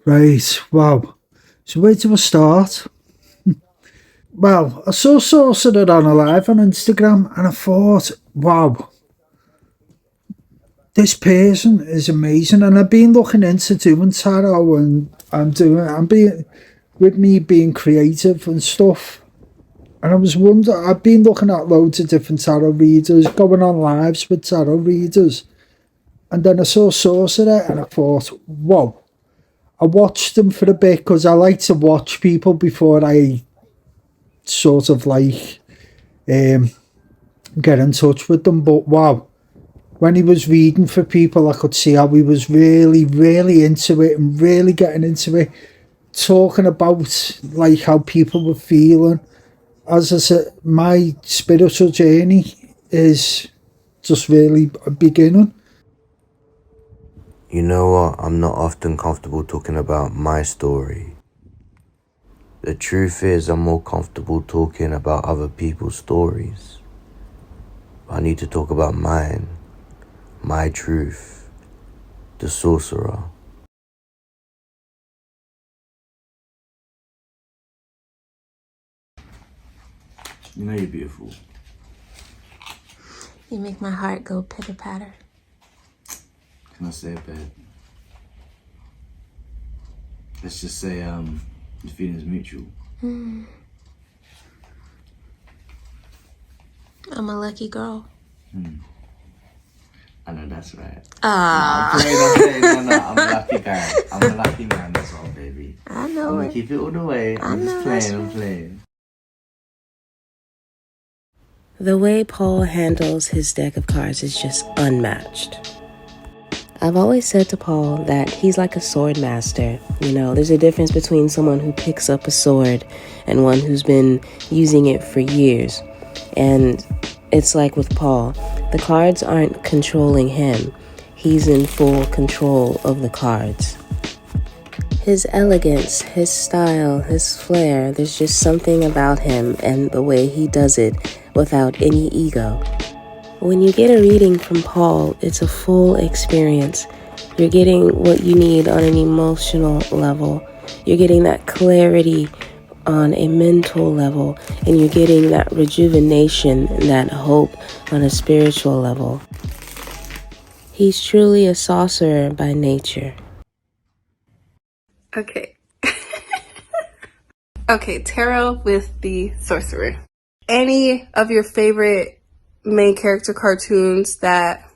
Right, wow. So where do I start? Well, I saw Sorcerer on a live on Instagram and I thought, wow, this person is amazing. And I've been looking into doing tarot and I'm being, with me being creative and stuff. And I was wondering, I've been looking at loads of different tarot readers, going on lives with tarot readers. And then I saw Sorcerer and I thought, whoa. I watched them for a bit because I like to watch people before I sort of like um, get in touch with them. But wow, when he was reading for people, I could see how he was really, really into it and really getting into it, talking about like how people were feeling. As I said, my spiritual journey is just really beginning. You know what? I'm not often comfortable talking about my story. The truth is, I'm more comfortable talking about other people's stories. I need to talk about mine, my truth, the sorcerer. You know you're beautiful. You make my heart go pitter-patter. Can I say it, babe? Let's just say the feeling's mutual. I'm a lucky girl. I know that's right. Ah. No, I'm a lucky guy. I'm a lucky man as well, baby. I I'm know gonna it. keep it all the way. I'm just playing, I'm playing. The way Paul handles his deck of cards is just unmatched. I've always said to Paul that he's like a sword master. You know, there's a difference between someone who picks up a sword and one who's been using it for years. And it's like with Paul, the cards aren't controlling him. He's in full control of the cards. His elegance, his style, his flair, there's just something about him and the way he does it without any ego. When you get a reading from Paul, it's a full experience. You're getting what you need on an emotional level. You're getting that clarity on a mental level, and you're getting that rejuvenation and that hope on a spiritual level. He's truly a sorcerer by nature. Okay. Okay, tarot with the Sorcerer. Any of your favorite main character cartoons that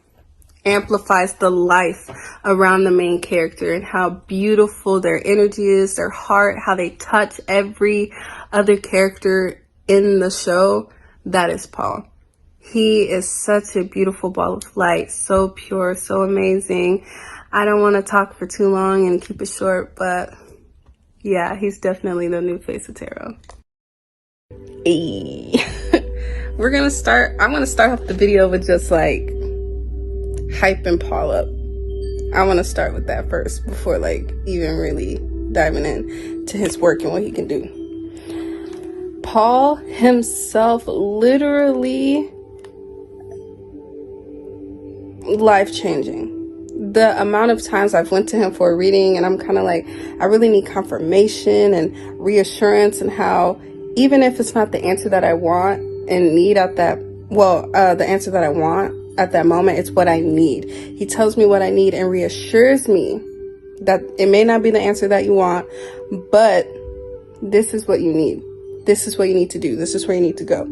amplifies the life around the main character and how beautiful their energy is, their heart, how they touch every other character in the show, that is Paul. He is such a beautiful ball of light, so pure, so amazing. I don't want to talk for too long and keep it short, but yeah, he's definitely the new face of tarot. Hey. I'm gonna start off the video with just like hyping Paul up. I want to start with that first before like even really diving in to his work and what he can do. Paul himself, literally life-changing. The amount of times I've went to him for a reading and I'm kind of like, I really need confirmation and reassurance, and how even if it's not the answer that I want and need at that, the answer that I want at that moment, it's what I need. He tells me what I need and reassures me that it may not be the answer that you want, but this is what you need. This is what you need to do. This is where you need to go.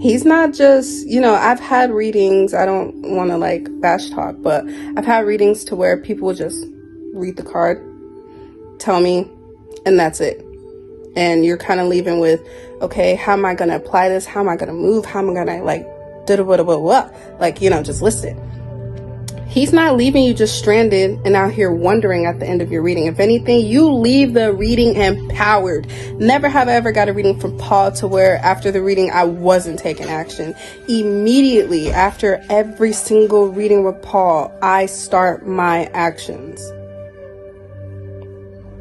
He's not just, I've had readings, I don't want to like bash talk, but I've had readings to where people will just read the card, tell me, and that's it. And you're kind of leaving with, okay, how am I going to apply this? How am I going to move? How am I going to just list it. He's not leaving you just stranded and out here wondering at the end of your reading. If anything, you leave the reading empowered. Never have I ever got a reading from Paul to where after the reading, I wasn't taking action. Immediately after every single reading with Paul, I start my actions.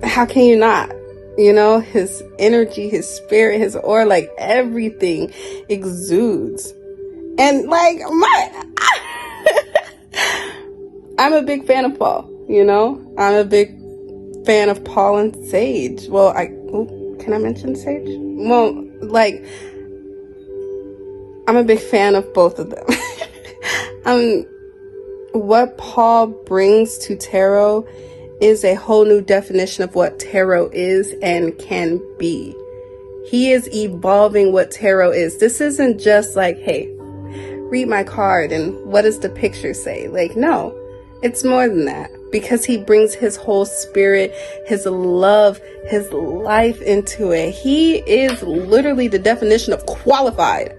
How can you not? His energy, his spirit, his aura, like everything exudes. And like I'm a big fan of Paul, I'm a big fan of Paul and Sage. Well, can I mention Sage? Well, like, I'm a big fan of both of them. What Paul brings to tarot is a whole new definition of what tarot is and can be. He is evolving what tarot is. This isn't just like, hey, read my card and what does the picture say? Like, no, it's more than that, because he brings his whole spirit, his love, his life into it. He is literally the definition of qualified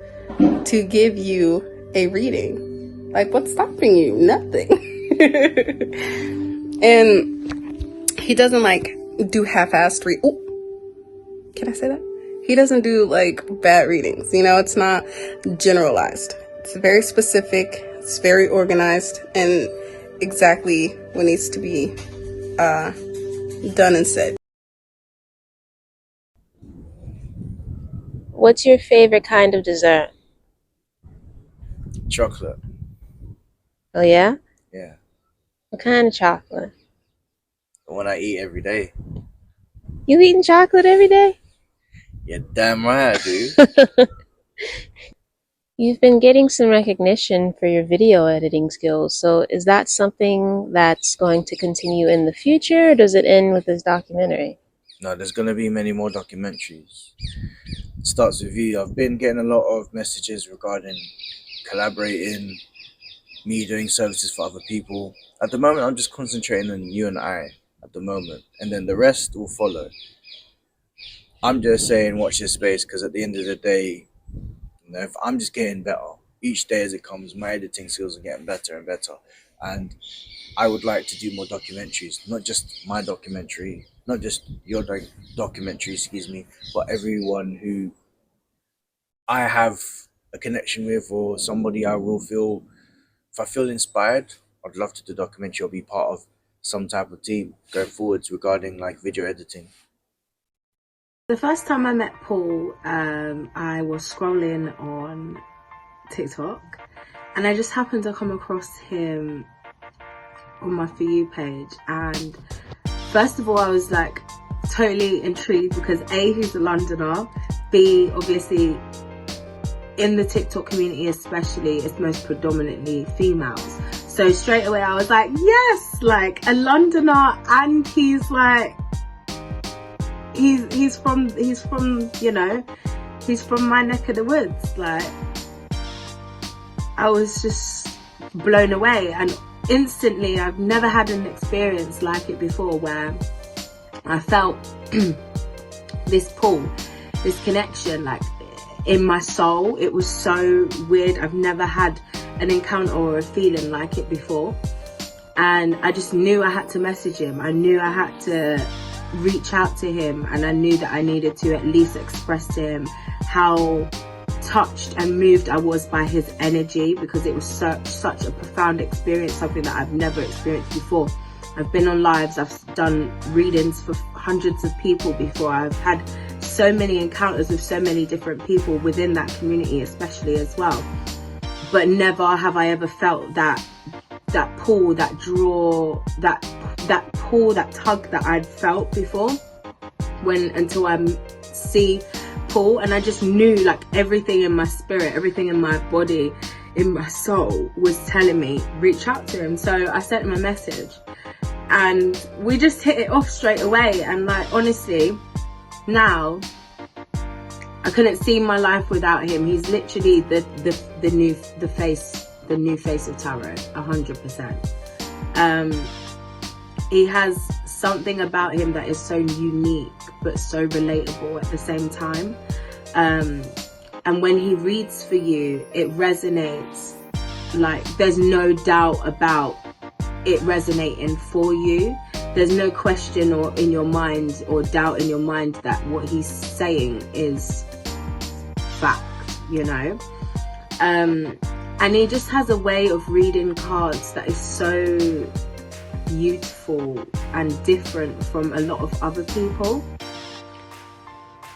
to give you a reading. Like, what's stopping you? Nothing. And he doesn't like do half-assed can I say that? He doesn't do like bad readings. You know, it's not generalized. It's very specific. It's very organized and exactly what needs to be done and said. What's your favorite kind of dessert? Chocolate. Oh yeah? Yeah. What kind of chocolate? The one I eat every day. You eating chocolate every day? Yeah, damn right I do. You've been getting some recognition for your video editing skills, so is that something that's going to continue in the future, or does it end with this documentary? No, there's gonna be many more documentaries. It starts with you. I've been getting a lot of messages regarding collaborating, me doing services for other people. At the moment, I'm just concentrating on you and I at the moment, and then the rest will follow. I'm just saying watch this space, because at the end of the day, you know, if I'm just getting better each day as it comes, my editing skills are getting better and better, and I would like to do more documentaries, not just my documentary, not just your documentary, excuse me, but everyone who I have a connection with, or somebody I will feel, if I feel inspired, I'd love to do a documentary or be part of some type of team going forwards regarding like video editing. The first time I met Paul, I was scrolling on TikTok and I just happened to come across him on my For You page. And first of all, I was like totally intrigued because A, he's a Londoner, B, obviously in the TikTok community especially, it's most predominantly females. So straight away I was like, yes, like a Londoner, and he's like, he's from you know, he's from my neck of the woods. Like, I was just blown away, and instantly I've never had an experience like it before where I felt this pull, this connection, like in my soul. It was so weird. I've never had an encounter or a feeling like it before, and I just knew I had to message him. I knew I had to reach out to him, and I knew that I needed to at least express to him how touched and moved I was by his energy, because it was such a profound experience, something that I've never experienced before. I've been on lives, I've done readings for hundreds of people before, I've had so many encounters with so many different people within that community especially as well, but never have I ever felt that pull, that draw, that pull, that tug that I'd felt before, until I see Paul. And I just knew, like, everything in my spirit, everything in my body, in my soul was telling me reach out to him. So I sent him a message and we just hit it off straight away. And like, honestly, now I couldn't see my life without him. He's literally the new face of tarot, 100%. He has something about him that is so unique but so relatable at the same time. And when he reads for you, it resonates. Like, there's no doubt about it resonating for you. There's no question or in your mind or doubt in your mind that what he's saying is fact, you know. And he just has a way of reading cards that is so beautiful and different from a lot of other people.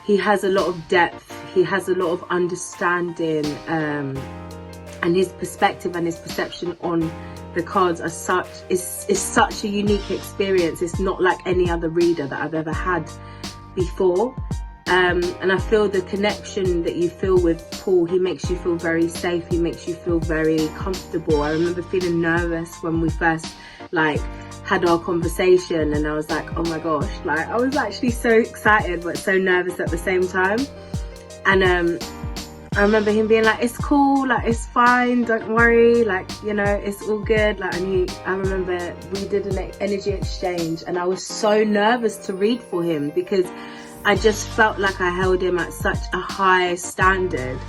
He has a lot of depth, he has a lot of understanding, and his perspective and his perception on the cards are such is such a unique experience. It's not like any other reader that I've ever had before. And I feel the connection that you feel with Paul, he makes you feel very safe, he makes you feel very comfortable. I remember feeling nervous when we first had our conversation, and I was like, oh my gosh, I was actually so excited but so nervous at the same time. And I remember him being like, it's cool, it's fine, don't worry, it's all good. I remember we did an energy exchange, and I was so nervous to read for him because I just felt like I held him at such a high standard,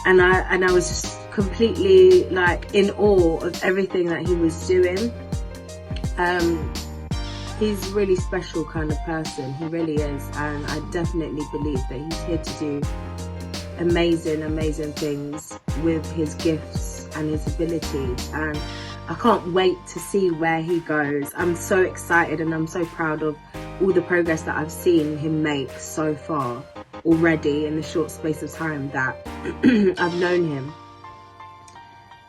and I was just completely in awe of everything that he was doing. He's a really special kind of person, he really is, and I definitely believe that he's here to do amazing things with his gifts and his abilities, and I can't wait to see where he goes. I'm so excited, and I'm so proud of all the progress that I've seen him make so far already in the short space of time that I've known him.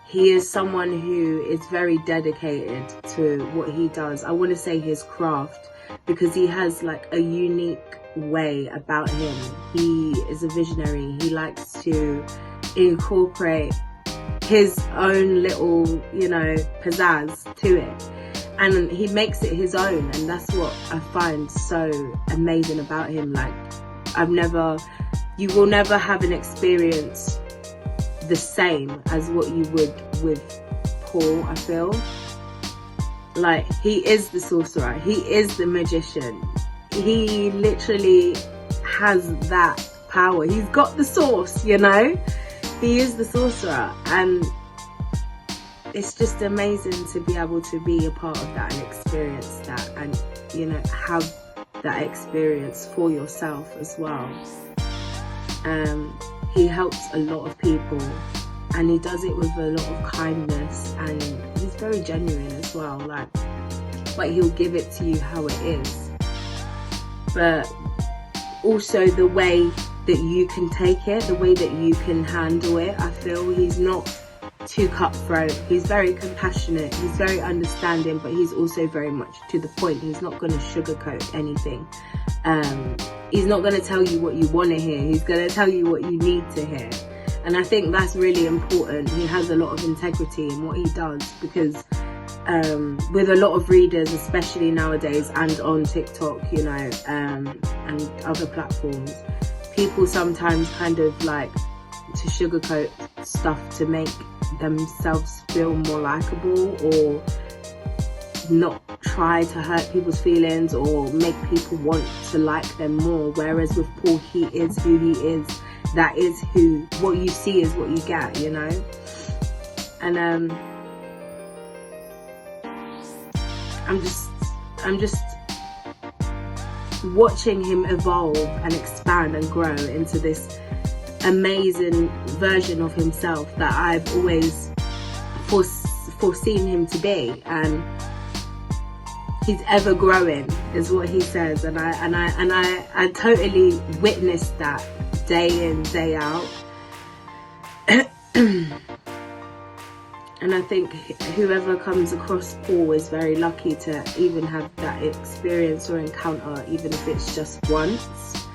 He is someone who is very dedicated to what he does. I want to say his craft, because he has a unique way about him. He is a visionary. He likes to incorporate his own little, pizzazz to it, and he makes it his own, and that's what I find so amazing about him. You will never have an experience the same as what you would with Paul. I feel he is the sorcerer, he is the magician, he literally has that power, he's got the sauce, he is the sorcerer, and it's just amazing to be able to be a part of that and experience that, and have that experience for yourself as well. He helps a lot of people, and he does it with a lot of kindness, and he's very genuine as well. But he'll give it to you how it is, but also the way that you can take it, the way that you can handle it. I feel he's not too cutthroat, he's very compassionate, he's very understanding, but he's also very much to the point. He's not going to sugarcoat anything. He's not going to tell you what you want to hear, he's going to tell you what you need to hear. And I think that's really important. He has a lot of integrity in what he does, because with a lot of readers, especially nowadays and on TikTok, and other platforms, people sometimes kind of to sugarcoat stuff to make themselves feel more likable, or not try to hurt people's feelings or make people want to like them more. Whereas with Paul, he is who he is. That is what you see is what you get, and I'm just watching him evolve and expand and grow into this amazing version of himself that I've always foreseen him to be. And he's ever growing is what he says, and I totally witnessed that day in, day out. And I think whoever comes across Paul is very lucky to even have that experience or encounter, even if it's just once.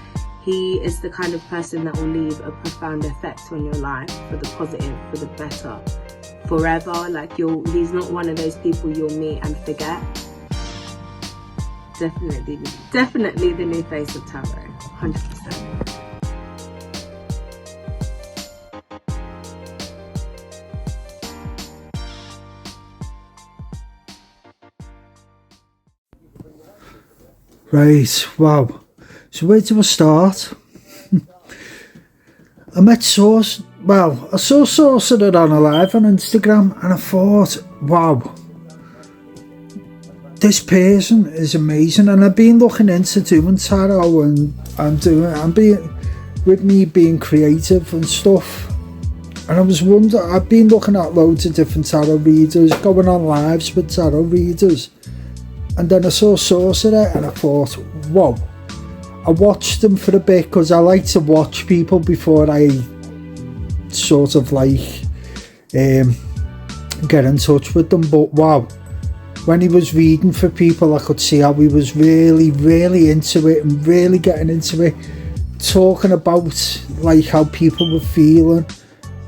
He is the kind of person that will leave a profound effect on your life, for the positive, for the better, forever. He's not one of those people you'll meet and forget. Definitely the new face of tarot, 100%. Right, wow. So where do I start? I saw Sorcerer on a live on Instagram, and I thought, wow, this person is amazing. And I've been looking into doing tarot, and being creative and stuff. And I was wondering, I've been looking at loads of different tarot readers, going on lives with tarot readers. And then I saw Sorcerer, and I thought, whoa. I watched them for a bit, because I like to watch people before I sort of get in touch with them. But wow, when he was reading for people, I could see how he was really, really into it and really getting into it, talking about like how people were feeling.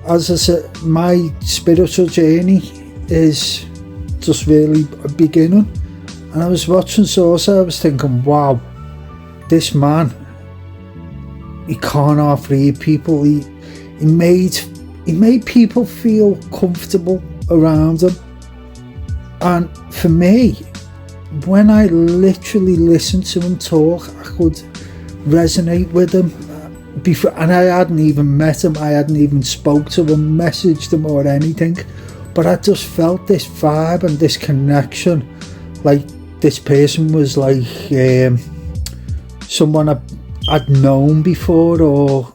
As I said, my spiritual journey is just really a beginning, and I was watching Sorcerer, I was thinking, wow, this man, he can't half read people. He made people feel comfortable around him. And for me, when I literally listened to him talk, I could resonate with him before, and I hadn't even met him, I hadn't even spoke to him, messaged him or anything, but I just felt this vibe and this connection, like this person was like someone I'd known before or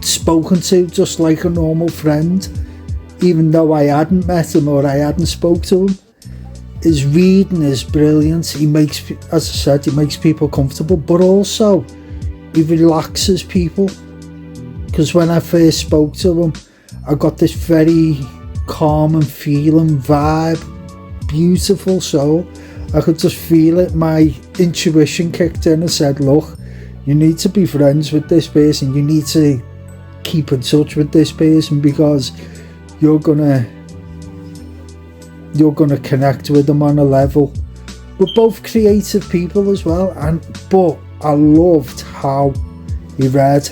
spoken to, just like a normal friend, even though I hadn't met him or I hadn't spoke to him. His reading is brilliant. He makes, as I said, he makes people comfortable, but also he relaxes people. Because when I first spoke to him, I got this very calm and feeling vibe, beautiful soul. I could just feel it. My intuition kicked in and said, look, you need to be friends with this person. You need to keep in touch with this person, because you're gonna connect with them on a level. We're both creative people as well, but I loved how he read,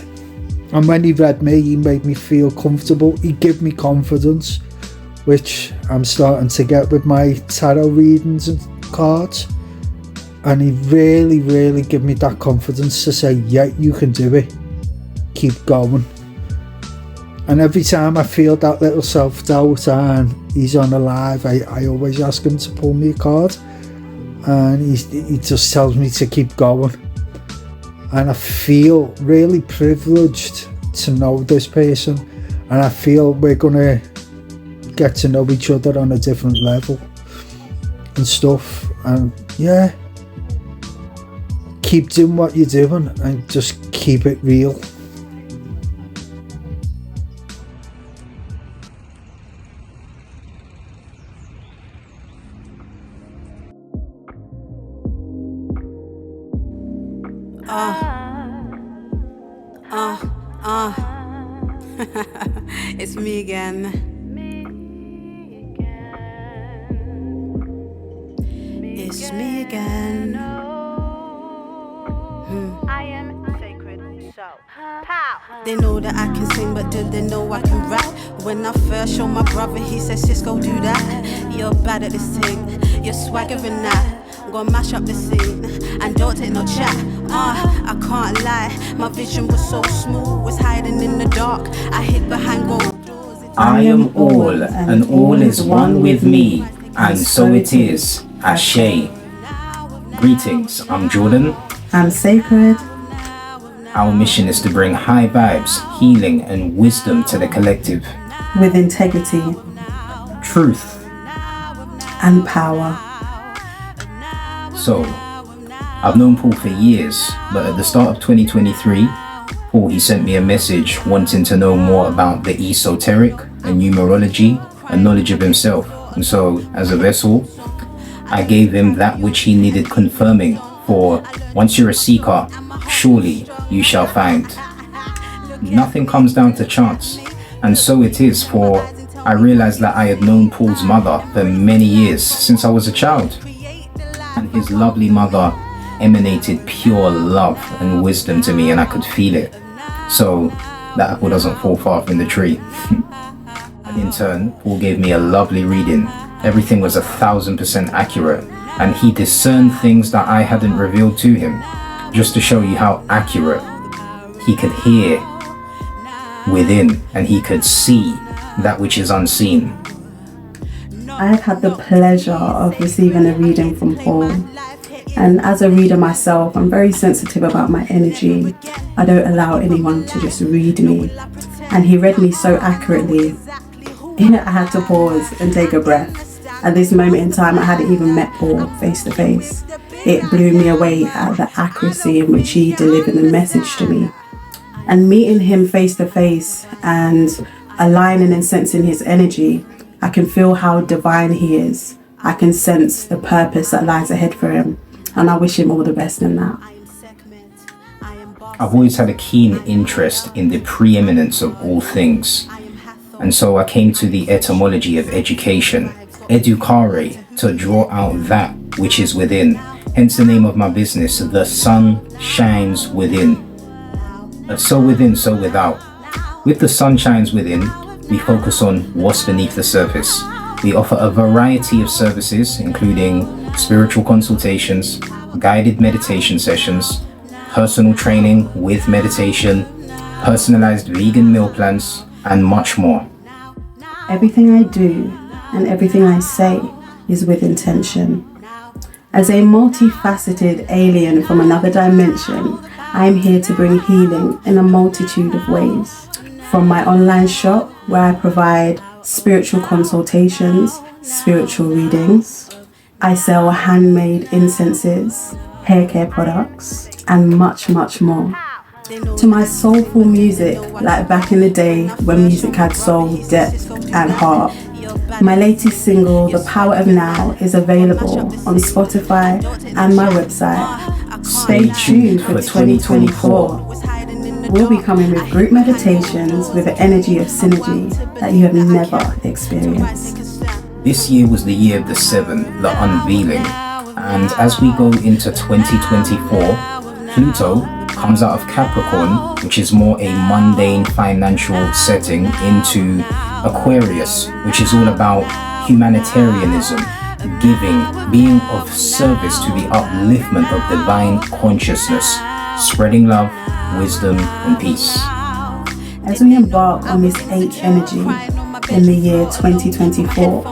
and when he read me, he made me feel comfortable. He gave me confidence, which I'm starting to get with my tarot readings and cards, and he really gave me that confidence to say, yeah, you can do it, keep going. And every time I feel that little self-doubt and he's on a live, I always ask him to pull me a card, and he just tells me to keep going. And I feel really privileged to know this person, and I feel we're gonna get to know each other on a different level and stuff. And yeah, keep doing what you're doing and just keep it real. It's me again. It's me again. I am sacred, so pow. They know that I can sing, but do they know I can rap? When I first showed my brother, he said, Cisco, do that. You're bad at this thing, you're swaggering that. I'm gonna mash up the scene, and don't take no chat. I can't lie, my vision was so smooth, was hiding in the dark. I hid behind gold doors. I am all, and all is one with me, and so it is. Ashe. Greetings, I'm Jordan. I'm Sacred. Our mission is to bring high vibes, healing, and wisdom to the collective. With integrity. Truth. And power. So, I've known Paul for years, but at the start of 2023, Paul, he sent me a message wanting to know more about the esoteric and numerology and knowledge of himself. And so, as a vessel, I gave him that which he needed confirming, for once you're a seeker, surely you shall find. Nothing comes down to chance, and so it is, for I realized that I had known Paul's mother for many years, since I was a child. And his lovely mother emanated pure love and wisdom to me, and I could feel it. So that apple doesn't fall far from the tree. And in turn, Paul gave me a lovely reading. Everything was 1,000% accurate, and he discerned things that I hadn't revealed to him, just to show you how accurate. He could hear within, and he could see that which is unseen. I have had the pleasure of receiving a reading from Paul, and as a reader myself, I'm very sensitive about my energy. I don't allow anyone to just read me, and he read me so accurately. I had to pause and take a breath. At this moment in time, I hadn't even met Paul face to face. It blew me away at the accuracy in which he delivered the message to me. And meeting him face to face and aligning and sensing his energy, I can feel how divine he is. I can sense the purpose that lies ahead for him, and I wish him all the best in that. I've always had a keen interest in the preeminence of all things, and so I came to the etymology of education, educare, to draw out that which is within. Hence the name of my business, The Sun Shines Within. So within, so without. With the sun shines within, we focus on what's beneath the surface. We offer a variety of services, including spiritual consultations, guided meditation sessions, personal training with meditation, personalized vegan meal plans, and much more. Everything I do and everything I say is with intention. As a multifaceted alien from another dimension, I am here to bring healing in a multitude of ways. From my online shop, where I provide spiritual consultations, spiritual readings, I sell handmade incenses, hair care products, and much, much more. To my soulful music, like back in the day when music had soul, depth, and heart. My latest single, The Power of Now, is available on Spotify and my website. Stay tuned for 2024. We'll be coming with group meditations with the energy of synergy that you have never experienced. This year was the year of the 7, the unveiling. And as we go into 2024, Pluto comes out of Capricorn, which is more a mundane financial setting, into Aquarius, which is all about humanitarianism, giving, being of service to the upliftment of divine consciousness, spreading love, wisdom, and peace. As we embark on this 8th energy in the year 2024,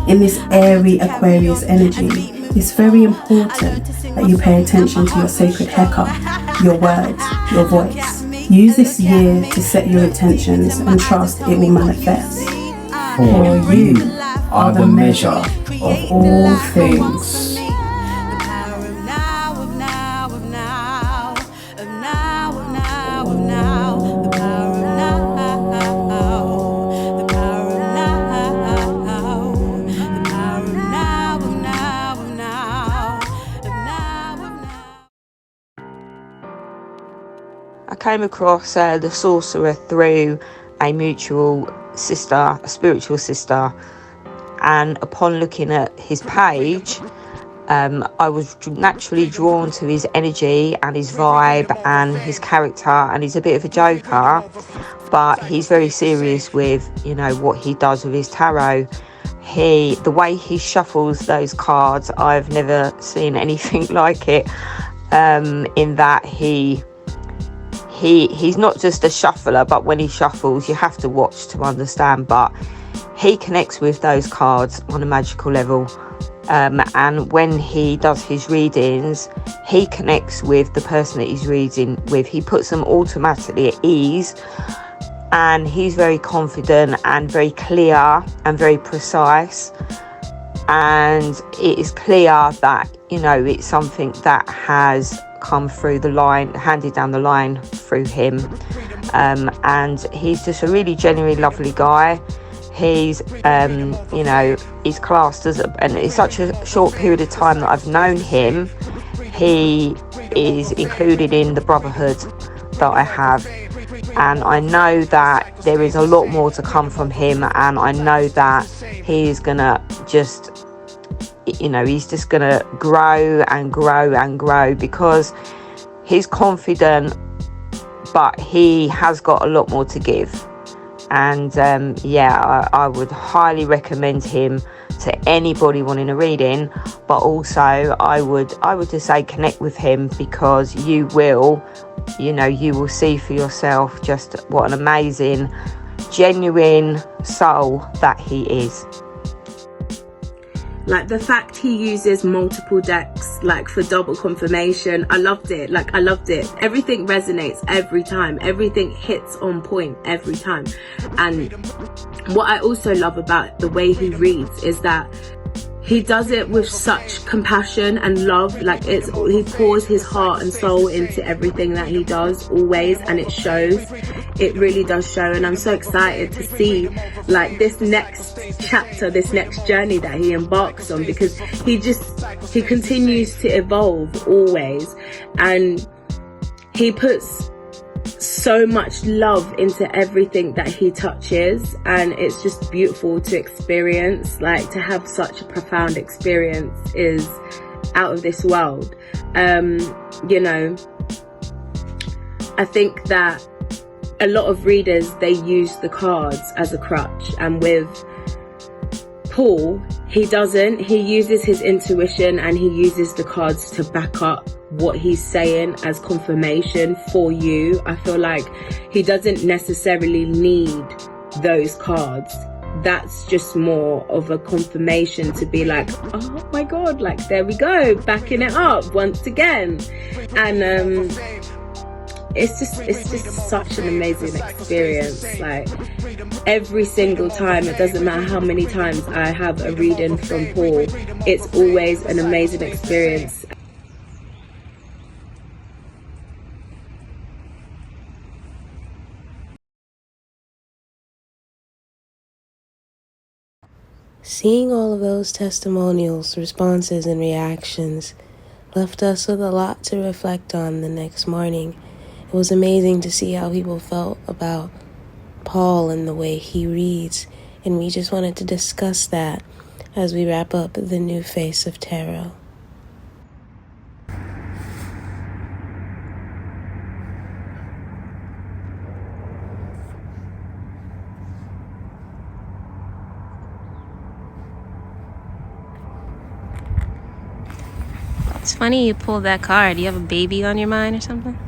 in this airy Aquarius energy, it's very important that you pay attention to your sacred heka, your words, your voice. Use this year to set your intentions and trust it will manifest. For you are the measure of all things. I came across the Sorcerer through a mutual sister, a spiritual sister, and upon looking at his page, I was naturally drawn to his energy and his vibe and his character, and he's a bit of a joker, but he's very serious with, you know, what he does with his tarot. The way he shuffles those cards, I've never seen anything like it, in that he's not just a shuffler, but when he shuffles, you have to watch to understand, but he connects with those cards on a magical level. And when he does his readings, he connects with the person that he's reading with. He puts them automatically at ease, and he's very confident and very clear and very precise, and it is clear that, you know, it's something that has come through the line, handed down the line through him, and he's just a really genuinely lovely guy. He's you know, he's classed as and it's such a short period of time that I've known him, he is included in the brotherhood that I have, and I know that there is a lot more to come from him, and I know that he is gonna just, you know, he's just gonna grow and grow and grow, because he's confident, but he has got a lot more to give. And I would highly recommend him to anybody wanting a reading, but also I would just say connect with him, because you will see for yourself just what an amazing, genuine soul that he is. Like the fact he uses multiple decks, like for double confirmation, I loved it. Everything resonates every time. Everything hits on point every time. And what I also love about the way he reads is that he does it with such compassion and love. Like, he pours his heart and soul into everything that he does, always, and it shows. It really does show, and I'm so excited to see like this next chapter, this next journey that he embarks on, because he continues to evolve always, and he puts so much love into everything that he touches, and it's just beautiful to experience. Like, to have such a profound experience is out of this world. You know, I think that a lot of readers, they use the cards as a crutch, and with Paul, he doesn't. He uses his intuition, and he uses the cards to back up what he's saying as confirmation for you. I feel like he doesn't necessarily need those cards. That's just more of a confirmation to be like, oh my God, like, there we go, backing it up once again. And it's just such an amazing experience. Like, every single time, it doesn't matter how many times I have a reading from Paul, it's always an amazing experience. Seeing all of those testimonials, responses, and reactions left us with a lot to reflect on the next morning. It was amazing to see how people felt about Paul and the way he reads, and we just wanted to discuss that as we wrap up the new face of tarot. It's funny you pulled that card. You have a baby on your mind or something?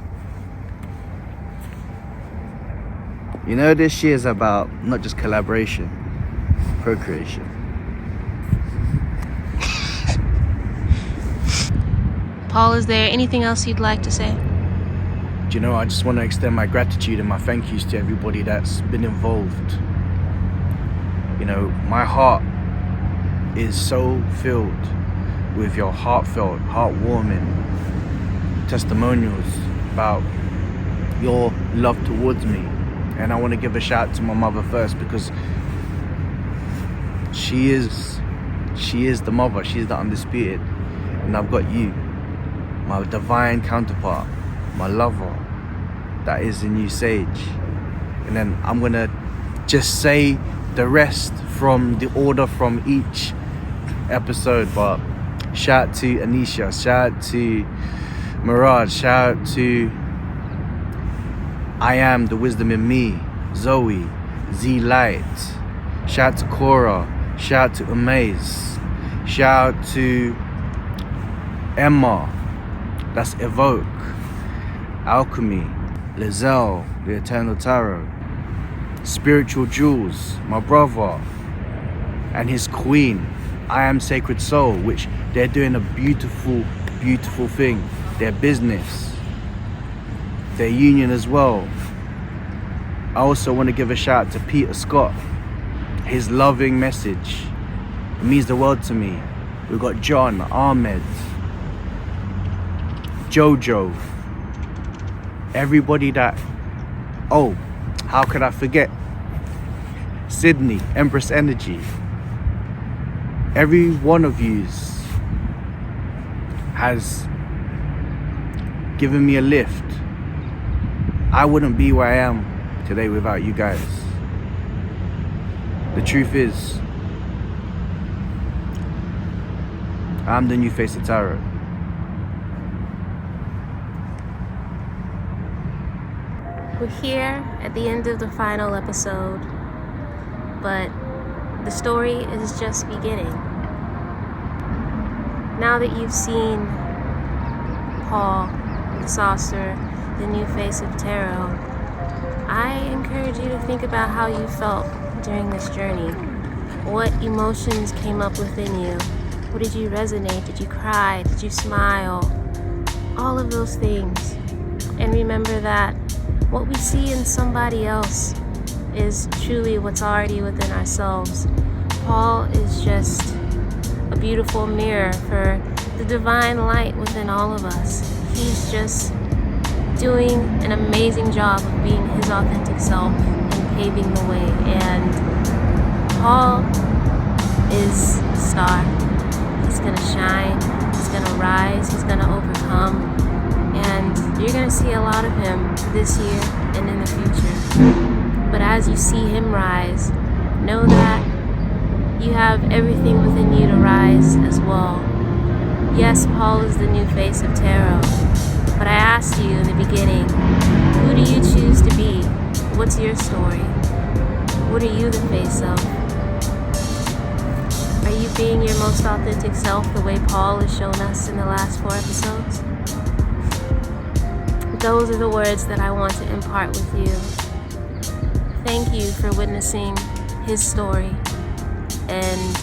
You know, this year is about not just collaboration, procreation. Paul, is there anything else you'd like to say? Do you know, I just want to extend my gratitude and my thank yous to everybody that's been involved. You know, my heart is so filled with your heartfelt, heartwarming testimonials about your love towards me. And I want to give a shout to my mother first, because she is the mother, she's the undisputed. And I've got you, my divine counterpart, my lover, that is the new sage. And then I'm gonna just say the rest from the order from each episode, but shout to Anisha, shout to Mirage, shout to I Am the Wisdom in Me, Zoe, Z Light, shout to Cora, shout to Amaze, shout to Emma, that's Evoke, Alchemy, Lizelle, the Eternal Tarot, Spiritual Jewels, my brother, and his queen, I Am Sacred Soul, which they're doing a beautiful, beautiful thing. Their business, their union as well. I also want to give a shout out to Peter Scott. His loving message, it means the world to me. We've got John, Ahmed, Jojo, everybody that, oh, how could I forget? Sydney, Empress Energy. Every one of yous has given me a lift. I wouldn't be where I am today without you guys. The truth is, I'm the new face of tarot. We're here at the end of the final episode, but the story is just beginning. Now that you've seen Paul, the Sorcerer, the new face of tarot, I encourage you to think about how you felt during this journey. What emotions came up within you? What did you resonate? Did you cry? Did you smile? All of those things. And remember that what we see in somebody else is truly what's already within ourselves. Paul is just a beautiful mirror for the divine light within all of us. He's just doing an amazing job of being his authentic self and paving the way. And Paul is the star. He's gonna shine, he's gonna rise, he's gonna overcome, and you're gonna see a lot of him this year and in the future. But as you see him rise, know that you have everything within you to rise as well. Yes, Paul is the new face of tarot, but I asked you in the beginning, who do you choose to be? What's your story? What are you the face of? Are you being your most authentic self the way Paul has shown us in the last 4 episodes? Those are the words that I want to impart with you. Thank you for witnessing his story, and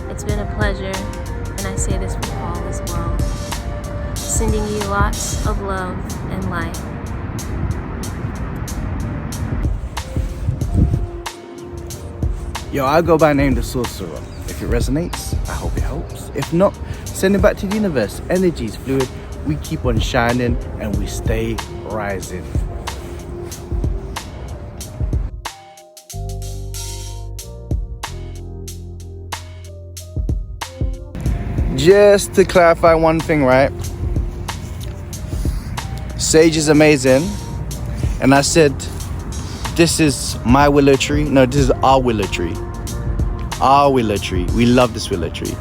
it's been a pleasure, and I say this for Paul as well. Sending you lots of love and light. Yo, I go by name the Sorcerer. If it resonates, I hope it helps. If not, send it back to the universe. Energy is fluid. We keep on shining and we stay rising. Just to clarify one thing, right? Sage is amazing. And I said, this is my willow tree. No, this is our willow tree. Our willow tree. We love this willow tree.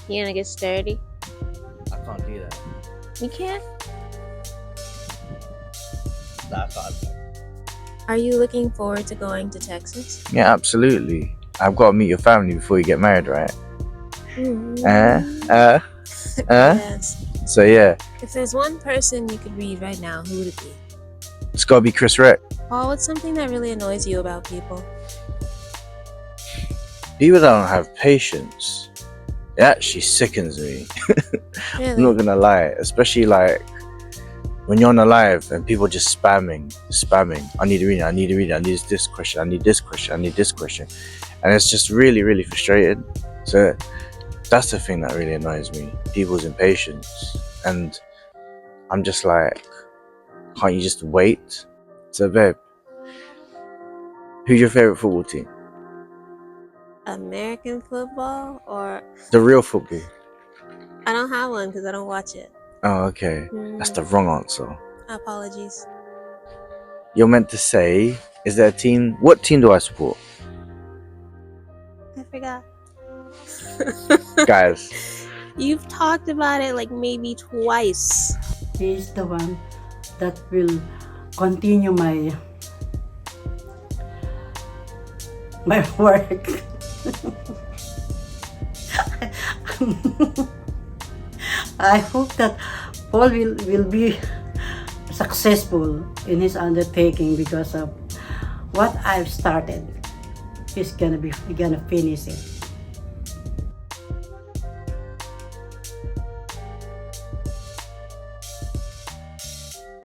You gonna get sturdy? I can't do that. You can't? Nah, I can't. Are you looking forward to going to Texas? Yeah, absolutely. I've got to meet your family before you get married, right? Yes. So yeah, If there's one person you could read right now, who would it be? it's got to be Chris Reck. Paul, what's something that really annoys you about people? People that don't have patience. It actually sickens me. Really? I'm not gonna lie, especially like when you're on a live and people just spamming. I need to read it. I need to read it. I need this question. I need this question. I need this question, and it's just really, really frustrating. So that's the thing that really annoys me. People's impatience, and I'm just like, can't you just wait? So, babe, who's your favorite football team? American football or... The real football. I don't have one because I don't watch it. Oh, okay. That's the wrong answer. Apologies. You're meant to say, is there a team? What team do I support? I forgot. Guys. You've talked about it like maybe twice. He's the one that will continue my work. I hope that Paul will be successful in his undertaking because of what I've started. He's gonna finish it.